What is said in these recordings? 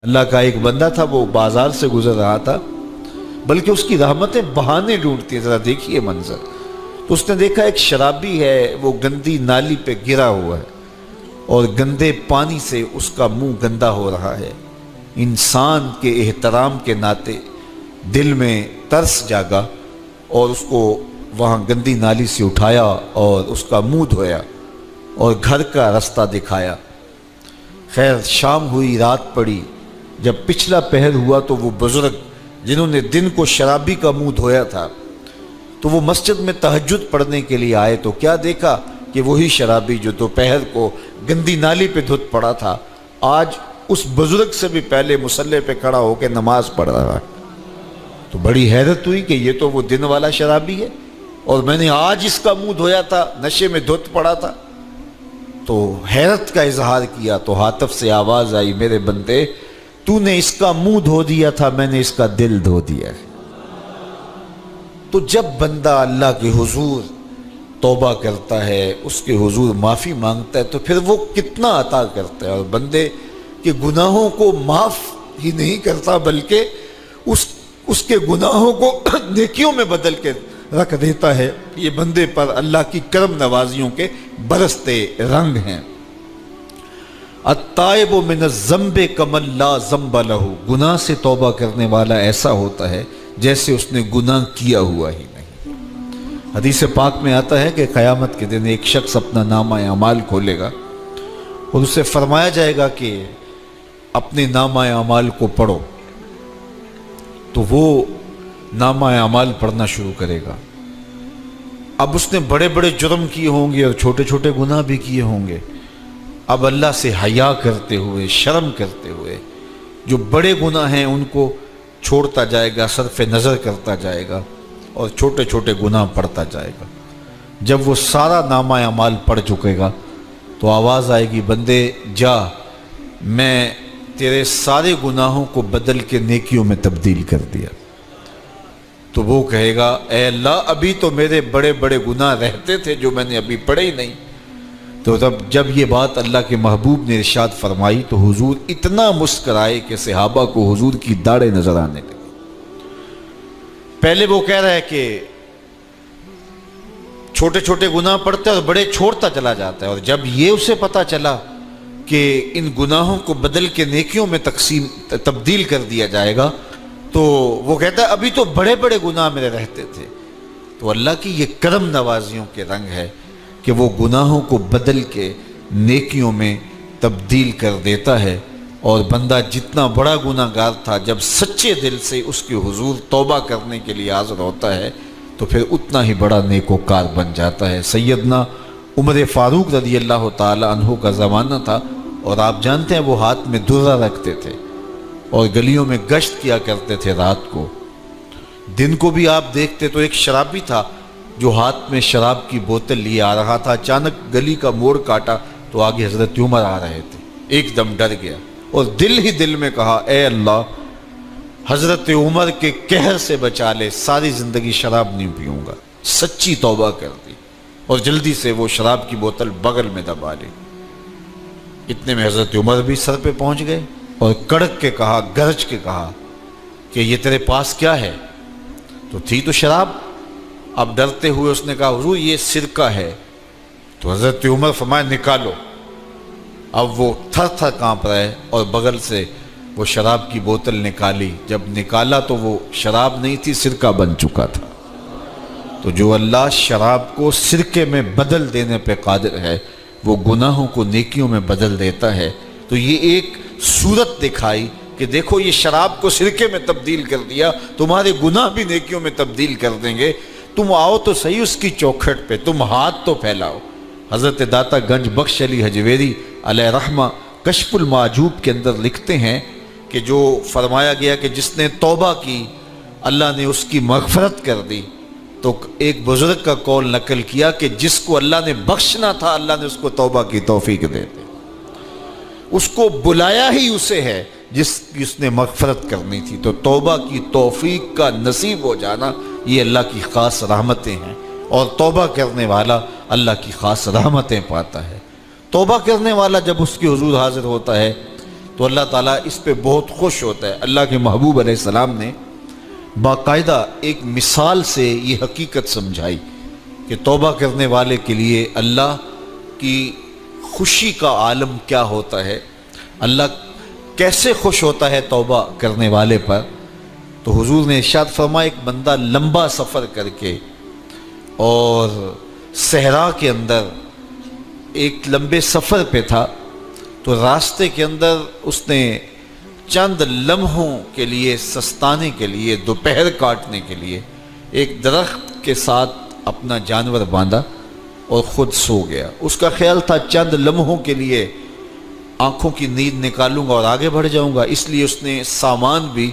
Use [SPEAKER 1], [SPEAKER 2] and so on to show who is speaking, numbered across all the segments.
[SPEAKER 1] اللہ کا ایک بندہ تھا، وہ بازار سے گزر رہا تھا، بلکہ اس کی رحمتیں بہانے ڈھونڈتی ہیں. ذرا دیکھیے منظر. تو اس نے دیکھا ایک شرابی ہے، وہ گندی نالی پہ گرا ہوا ہے اور گندے پانی سے اس کا منہ گندا ہو رہا ہے. انسان کے احترام کے ناطے دل میں ترس جاگا اور اس کو وہاں گندی نالی سے اٹھایا اور اس کا منہ دھویا اور گھر کا رستہ دکھایا. خیر شام ہوئی، رات پڑی. جب پچھلا پہر ہوا تو وہ بزرگ جنہوں نے دن کو شرابی کا منہ دھویا تھا تو وہ مسجد میں تہجد پڑھنے کے لیے آئے تو کیا دیکھا کہ وہی شرابی جو دوپہر کو گندی نالی پہ دھت پڑا تھا آج اس بزرگ سے بھی پہلے مصلی پہ کھڑا ہو کے نماز پڑھ رہا ہے. تو بڑی حیرت ہوئی کہ یہ تو وہ دن والا شرابی ہے اور میں نے آج اس کا منہ دھویا تھا، نشے میں دھت پڑا تھا. تو حیرت کا اظہار کیا تو ہاتف سے آواز آئی، میرے بندے تو نے اس کا منہ دھو دیا تھا، میں نے اس کا دل دھو دیا ہے. تو جب بندہ اللہ کے حضور توبہ کرتا ہے، اس کے حضور معافی مانگتا ہے تو پھر وہ کتنا عطا کرتا ہے، اور بندے کے گناہوں کو معاف ہی نہیں کرتا بلکہ اس کے گناہوں کو نیکیوں میں بدل کے رکھ دیتا ہے. یہ بندے پر اللہ کی کرم نوازیوں کے برستے رنگ ہیں. التائب من الذنب کمن لا ذنب لہ، گناہ سے توبہ کرنے والا ایسا ہوتا ہے جیسے اس نے گناہ کیا ہوا ہی نہیں. حدیث پاک میں آتا ہے کہ قیامت کے دن ایک شخص اپنا نامہ اعمال کھولے گا اور اسے فرمایا جائے گا کہ اپنے نامہ اعمال کو پڑھو. تو وہ نامہ اعمال پڑھنا شروع کرے گا. اب اس نے بڑے بڑے جرم کیے ہوں گے اور چھوٹے چھوٹے گناہ بھی کیے ہوں گے. اب اللہ سے حیا کرتے ہوئے، شرم کرتے ہوئے جو بڑے گناہ ہیں ان کو چھوڑتا جائے گا، صرف نظر کرتا جائے گا اور چھوٹے چھوٹے گناہ پڑھتا جائے گا. جب وہ سارا نامہ اعمال پڑھ چکے گا تو آواز آئے گی، بندے جا، میں تیرے سارے گناہوں کو بدل کے نیکیوں میں تبدیل کر دیا. تو وہ کہے گا، اے اللہ ابھی تو میرے بڑے بڑے گناہ رہتے تھے جو میں نے ابھی پڑھے ہی نہیں. تو جب یہ بات اللہ کے محبوب نے ارشاد فرمائی تو حضور اتنا مسکرائے کہ صحابہ کو حضور کی داڑھیں نظر آنے لگی. پہلے وہ کہہ رہا ہے کہ چھوٹے چھوٹے گناہ پڑھتا ہے اور بڑے چھوڑتا چلا جاتا ہے، اور جب یہ اسے پتا چلا کہ ان گناہوں کو بدل کے نیکیوں میں تبدیل کر دیا جائے گا تو وہ کہتا ہے ابھی تو بڑے بڑے گناہ میرے رہتے تھے. تو اللہ کی یہ کرم نوازیوں کے رنگ ہے کہ وہ گناہوں کو بدل کے نیکیوں میں تبدیل کر دیتا ہے. اور بندہ جتنا بڑا گناہ گار تھا جب سچے دل سے اس کے حضور توبہ کرنے کے لیے حاضر ہوتا ہے تو پھر اتنا ہی بڑا نیکوکار بن جاتا ہے. سیدنا عمر فاروق رضی اللہ تعالی عنہ کا زمانہ تھا اور آپ جانتے ہیں وہ ہاتھ میں درہ رکھتے تھے اور گلیوں میں گشت کیا کرتے تھے رات کو. دن کو بھی آپ دیکھتے تو ایک شرابی تھا جو ہاتھ میں شراب کی بوتل لیے آ رہا تھا. اچانک گلی کا موڑ کاٹا تو آگے حضرت عمر آ رہے تھے. ایک دم ڈر گیا اور دل ہی دل میں کہا، اے اللہ حضرت عمر کے قہر سے بچا لے، ساری زندگی شراب نہیں پیوں گا. سچی توبہ کر دی اور جلدی سے وہ شراب کی بوتل بغل میں دبا لی. اتنے میں حضرت عمر بھی سر پہ پہنچ گئے اور کڑک کے کہا، گرج کے کہا کہ یہ تیرے پاس کیا ہے؟ تو تھی تو شراب. اب ڈرتے ہوئے اس نے کہا، حضور یہ سرکہ ہے. تو حضرت عمر فرمایا، نکالو. اب وہ تھر تھر کانپ رہے اور بغل سے وہ شراب کی بوتل نکالی. جب نکالا تو وہ شراب نہیں تھی، سرکہ بن چکا تھا. تو جو اللہ شراب کو سرکے میں بدل دینے پہ قادر ہے وہ گناہوں کو نیکیوں میں بدل دیتا ہے. تو یہ ایک صورت دکھائی کہ دیکھو یہ شراب کو سرکے میں تبدیل کر دیا، تمہارے گناہ بھی نیکیوں میں تبدیل کر دیں گے. تم آؤ تو صحیح اس کی چوکھٹ پہ، تم ہاتھ تو پھیلاؤ. حضرت داتا گنج بخش علی حجویری علیہ رحمہ کشف المعجوب کے اندر لکھتے ہیں کہ جو فرمایا گیا کہ جس نے توبہ کی اللہ نے اس کی مغفرت کر دی. تو ایک بزرگ کا قول نقل کیا کہ جس کو اللہ نے بخشنا تھا اللہ نے اس کو توبہ کی توفیق دے دی. اس کو بلایا ہی اسے ہے جس کی اس نے مغفرت کرنی تھی. تو توبہ کی توفیق کا نصیب ہو جانا یہ اللہ کی خاص رحمتیں ہیں اور توبہ کرنے والا اللہ کی خاص رحمتیں پاتا ہے. توبہ کرنے والا جب اس کے حضور حاضر ہوتا ہے تو اللہ تعالیٰ اس پہ بہت خوش ہوتا ہے۔ اللہ کے محبوب علیہ السلام نے باقاعدہ ایک مثال سے یہ حقیقت سمجھائی کہ توبہ کرنے والے کے لیے اللہ کی خوشی کا عالم کیا ہوتا ہے، اللہ کیسے خوش ہوتا ہے توبہ کرنے والے پر۔ تو حضور نے ارشاد فرمایا ایک بندہ لمبا سفر کر کے اور صحرا کے اندر ایک لمبے سفر پہ تھا، تو راستے کے اندر اس نے چند لمحوں کے لیے سستانے کے لیے، دوپہر کاٹنے کے لیے ایک درخت کے ساتھ اپنا جانور باندھا اور خود سو گیا۔ اس کا خیال تھا چند لمحوں کے لیے آنکھوں کی نیند نکالوں گا اور آگے بڑھ جاؤں گا، اس لیے اس نے سامان بھی،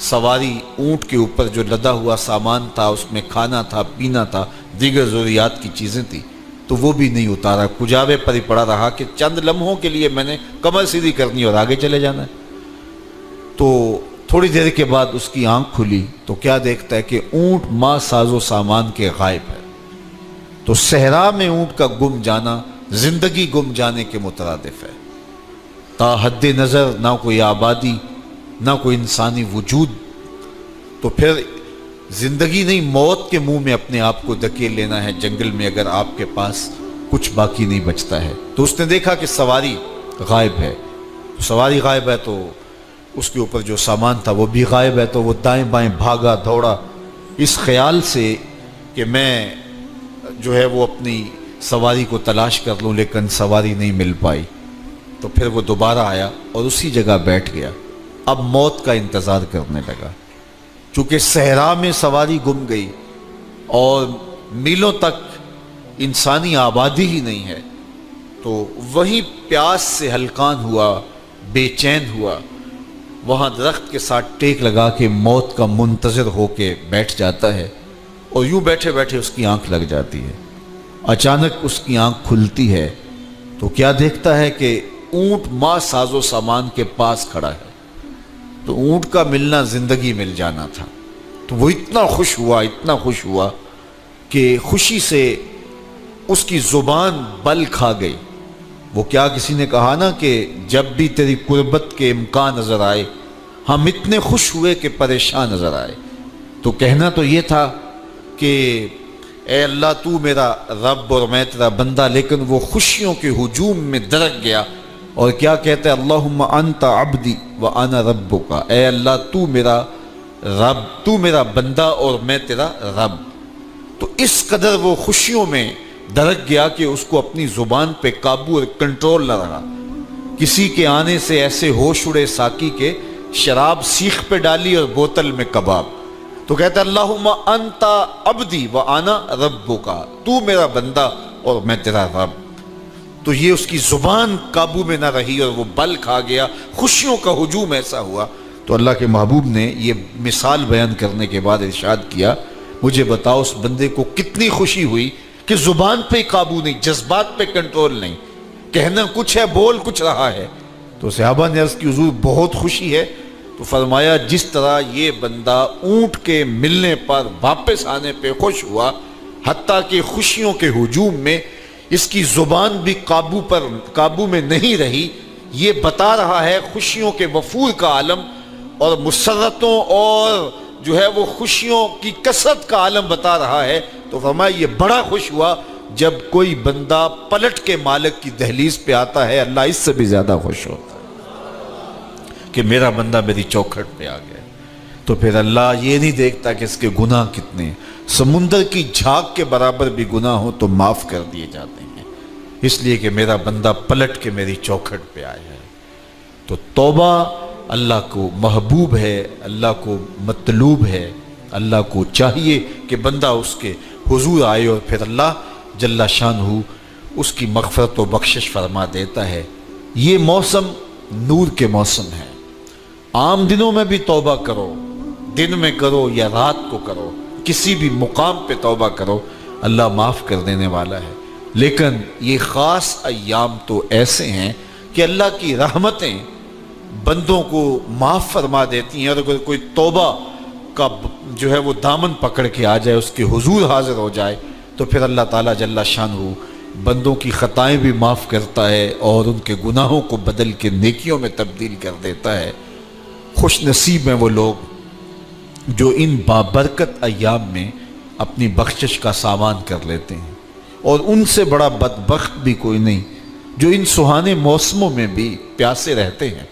[SPEAKER 1] سواری اونٹ کے اوپر جو لدا ہوا سامان تھا، اس میں کھانا تھا، پینا تھا، دیگر ضروریات کی چیزیں تھیں، تو وہ بھی نہیں اتارا، کجاوے پر ہی پڑا رہا کہ چند لمحوں کے لیے میں نے کمر سیدھی کرنی اور آگے چلے جانا ہے۔ تو تھوڑی دیر کے بعد اس کی آنکھ کھلی تو کیا دیکھتا ہے کہ اونٹ ماں ساز و سامان کے غائب ہے۔ تو صحرا میں اونٹ کا گم جانا زندگی گم جانے کے مترادف ہے۔ تا حد نظر نہ کوئی آبادی، نہ کوئی انسانی وجود، تو پھر زندگی نہیں، موت کے منہ میں اپنے آپ کو دھکیل لینا ہے جنگل میں اگر آپ کے پاس کچھ باقی نہیں بچتا ہے۔ تو اس نے دیکھا کہ سواری غائب ہے، سواری غائب ہے تو اس کے اوپر جو سامان تھا وہ بھی غائب ہے، تو وہ دائیں بائیں بھاگا دوڑا اس خیال سے کہ میں جو ہے وہ اپنی سواری کو تلاش کر لوں، لیکن سواری نہیں مل پائی۔ تو پھر وہ دوبارہ آیا اور اسی جگہ بیٹھ گیا، اب موت کا انتظار کرنے لگا۔ چونکہ صحرا میں سواری گم گئی اور میلوں تک انسانی آبادی ہی نہیں ہے، تو وہیں پیاس سے ہلکان ہوا، بے چین ہوا، وہاں درخت کے ساتھ ٹیک لگا کے موت کا منتظر ہو کے بیٹھ جاتا ہے، اور یوں بیٹھے بیٹھے اس کی آنکھ لگ جاتی ہے۔ اچانک اس کی آنکھ کھلتی ہے تو کیا دیکھتا ہے کہ اونٹ ماں ساز و سامان کے پاس کھڑا ہے۔ تو اونٹ کا ملنا زندگی مل جانا تھا، تو وہ اتنا خوش ہوا، اتنا خوش ہوا کہ خوشی سے اس کی زبان بل کھا گئی۔ وہ کیا کسی نے کہا نا کہ جب بھی تیری قربت کے امکان نظر آئے ہم اتنے خوش ہوئے کہ پریشان نظر آئے۔ تو کہنا تو یہ تھا کہ اے اللہ تو میرا رب اور میں تیرا بندہ، لیکن وہ خوشیوں کے ہجوم میں درک گیا اور کیا کہتا ہے، اللہم انت عبدی وانا ربک، اے اللہ تو میرا رب، تو میرا بندہ اور میں تیرا رب۔ تو اس قدر وہ خوشیوں میں درک گیا کہ اس کو اپنی زبان پہ قابو اور کنٹرول نہ رہا۔ کسی کے آنے سے ایسے ہوش اڑے ساقی کے، شراب سیخ پہ ڈالی اور بوتل میں کباب۔ تو کہتا ہے اللہم انت عبدی وانا ربک، تو میرا بندہ اور میں تیرا رب۔ تو یہ اس کی زبان قابو میں نہ رہی اور وہ بل کھا گیا، خوشیوں کا ہجوم ایسا ہوا۔ تو اللہ کے محبوب نے یہ مثال بیان کرنے کے بعد ارشاد کیا، مجھے بتاؤ اس بندے کو کتنی خوشی ہوئی کہ زبان پہ قابو نہیں، جذبات پہ کنٹرول نہیں، کہنا کچھ ہے بول کچھ رہا ہے۔ تو صحابہ نے عرض کی حضور بہت خوشی ہے۔ تو فرمایا جس طرح یہ بندہ اونٹ کے ملنے پر واپس آنے پہ خوش ہوا، حتیٰ کہ خوشیوں کے ہجوم میں اس کی زبان بھی قابو میں نہیں رہی، یہ بتا رہا ہے خوشیوں کے وفور کا عالم اور مسرتوں اور جو ہے وہ خوشیوں کی کثرت کا عالم بتا رہا ہے۔ تو فرمایا یہ بڑا خوش ہوا جب کوئی بندہ پلٹ کے مالک کی دہلیز پہ آتا ہے، اللہ اس سے بھی زیادہ خوش ہوتا ہے کہ میرا بندہ میری چوکھٹ پہ آ گیا۔ تو پھر اللہ یہ نہیں دیکھتا کہ اس کے گناہ کتنے ہیں، سمندر کی جھاگ کے برابر بھی گناہ ہو تو معاف کر دیے جاتے ہیں، اس لیے کہ میرا بندہ پلٹ کے میری چوکھٹ پہ آیا ہے۔ تو توبہ اللہ کو محبوب ہے، اللہ کو مطلوب ہے، اللہ کو چاہیے کہ بندہ اس کے حضور آئے اور پھر اللہ جل شانہ اس کی مغفرت و بخشش فرما دیتا ہے۔ یہ موسم نور کے موسم ہے، عام دنوں میں بھی توبہ کرو، دن میں کرو یا رات کو کرو، کسی بھی مقام پہ توبہ کرو، اللہ معاف کر دینے والا ہے۔ لیکن یہ خاص ایام تو ایسے ہیں کہ اللہ کی رحمتیں بندوں کو معاف فرما دیتی ہیں، اور اگر کوئی توبہ کا جو ہے وہ دامن پکڑ کے آ جائے، اس کے حضور حاضر ہو جائے، تو پھر اللہ تعالیٰ جل شانہ بندوں کی خطائیں بھی معاف کرتا ہے اور ان کے گناہوں کو بدل کے نیکیوں میں تبدیل کر دیتا ہے۔ خوش نصیب ہیں وہ لوگ جو ان بابرکت ایام میں اپنی بخشش کا سامان کر لیتے ہیں، اور ان سے بڑا بدبخت بھی کوئی نہیں جو ان سہانے موسموں میں بھی پیاسے رہتے ہیں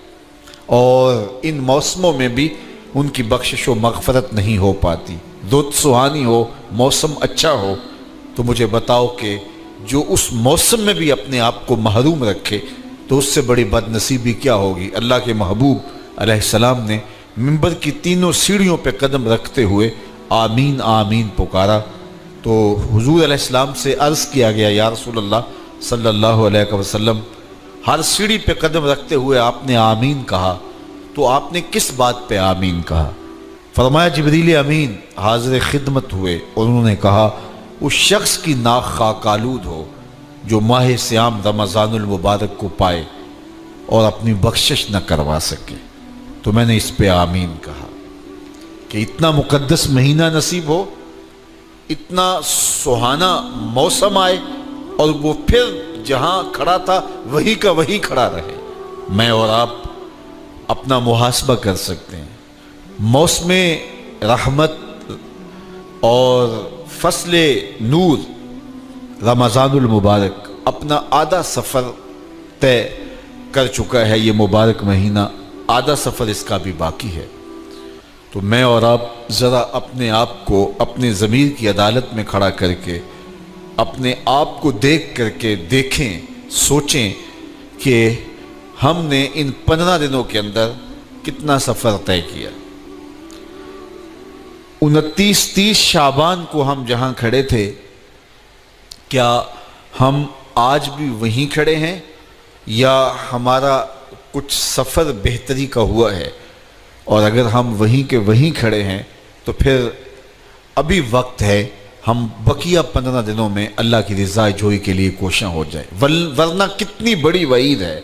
[SPEAKER 1] اور ان موسموں میں بھی ان کی بخشش و مغفرت نہیں ہو پاتی۔ رت سہانی ہو، موسم اچھا ہو، تو مجھے بتاؤ کہ جو اس موسم میں بھی اپنے آپ کو محروم رکھے تو اس سے بڑی بد نصیبی کیا ہوگی۔ اللہ کے محبوب علیہ السلام نے منبر کی تینوں سیڑھیوں پہ قدم رکھتے ہوئے آمین آمین پکارا، تو حضور علیہ السلام سے عرض کیا گیا یا رسول اللہ صلی اللہ علیہ وسلم، ہر سیڑھی پہ قدم رکھتے ہوئے آپ نے آمین کہا، تو آپ نے کس بات پہ آمین کہا؟ فرمایا جبریل امین حاضر خدمت ہوئے اور انہوں نے کہا اس شخص کی ناک خاک آلود ہو جو ماہ صیام رمضان المبارک کو پائے اور اپنی بخشش نہ کروا سکے۔ تو میں نے اس پہ آمین کہا کہ اتنا مقدس مہینہ نصیب ہو، اتنا سہانا موسم آئے اور وہ پھر جہاں کھڑا تھا وہی کا وہی کھڑا رہے۔ میں اور آپ اپنا محاسبہ کر سکتے ہیں۔ موسم رحمت اور فصل نور رمضان المبارک اپنا آدھا سفر طے کر چکا ہے، یہ مبارک مہینہ آدھا سفر اس کا بھی باقی ہے۔ تو میں اور آپ ذرا اپنے آپ کو اپنے ضمیر کی عدالت میں کھڑا کر کے اپنے آپ کو دیکھ کر کے دیکھیں، سوچیں کہ ہم نے ان 15 دنوں کے اندر کتنا سفر طے کیا۔ 29-30 شعبان کو ہم جہاں کھڑے تھے، کیا ہم آج بھی وہیں کھڑے ہیں یا ہمارا کچھ سفر بہتری کا ہوا ہے؟ اور اگر ہم وہیں کے وہیں کھڑے ہیں تو پھر ابھی وقت ہے ہم بقیہ 15 دنوں میں اللہ کی رضا جوئی کے لیے کوشاں ہو جائیں، ورنہ کتنی بڑی وعید ہے۔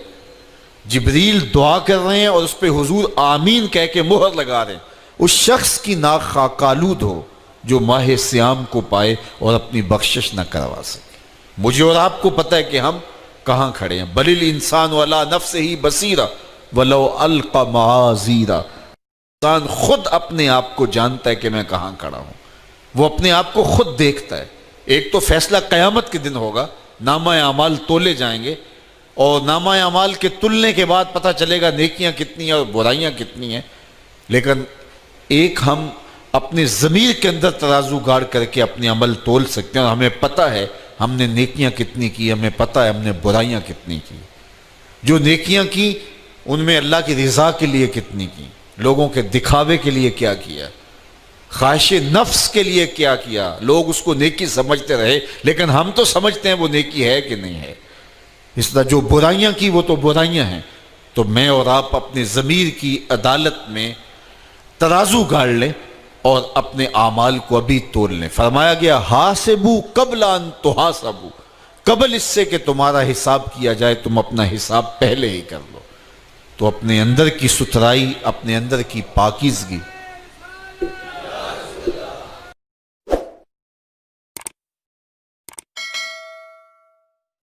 [SPEAKER 1] جبریل دعا کر رہے ہیں اور اس پہ حضور آمین کہہ کے مہر لگا رہے ہیں، اس شخص کی ناک خاک آلود ہو جو ماہ صیام کو پائے اور اپنی بخشش نہ کروا سکے۔ مجھے اور آپ کو پتہ ہے کہ ہم کہاں کھڑے ہیں۔ بل الانسان علی نفسہ بصیرہ ولو القی معاذیرہ، انسان خود اپنے آپ کو جانتا ہے کہ میں کہاں کھڑا ہوں، وہ اپنے آپ کو خود دیکھتا ہے۔ ایک تو فیصلہ قیامت کے دن ہوگا، نامہ اعمال تولے جائیں گے اور نامہ اعمال کے تلنے کے بعد پتہ چلے گا نیکیاں کتنی ہیں اور برائیاں کتنی ہیں۔ لیکن ایک ہم اپنے ضمیر کے اندر ترازو گاڑ کر کے اپنے عمل تول سکتے ہیں اور ہمیں پتہ ہے ہم نے نیکیاں کتنی کی، ہمیں پتہ ہے ہم نے برائیاں کتنی کی۔ جو نیکیاں کی ان میں اللہ کی رضا کے لیے کتنی کی، لوگوں کے دکھاوے کے لیے کیا کیا، خواہش نفس کے لیے کیا کیا، لوگ اس کو نیکی سمجھتے رہے لیکن ہم تو سمجھتے ہیں وہ نیکی ہے کہ نہیں ہے۔ اس طرح جو برائیاں کی وہ تو برائیاں ہیں۔ تو میں اور آپ اپنے ضمیر کی عدالت میں ترازو گاڑ لیں اور اپنے اعمال کو ابھی تول لیں۔ فرمایا گیا حاسبو قبل ان تحاسبو، قبل اس سے کہ تمہارا حساب کیا جائے تم اپنا حساب پہلے ہی کر لو۔ تو اپنے اندر کی ستھرائی، اپنے اندر کی پاکیزگی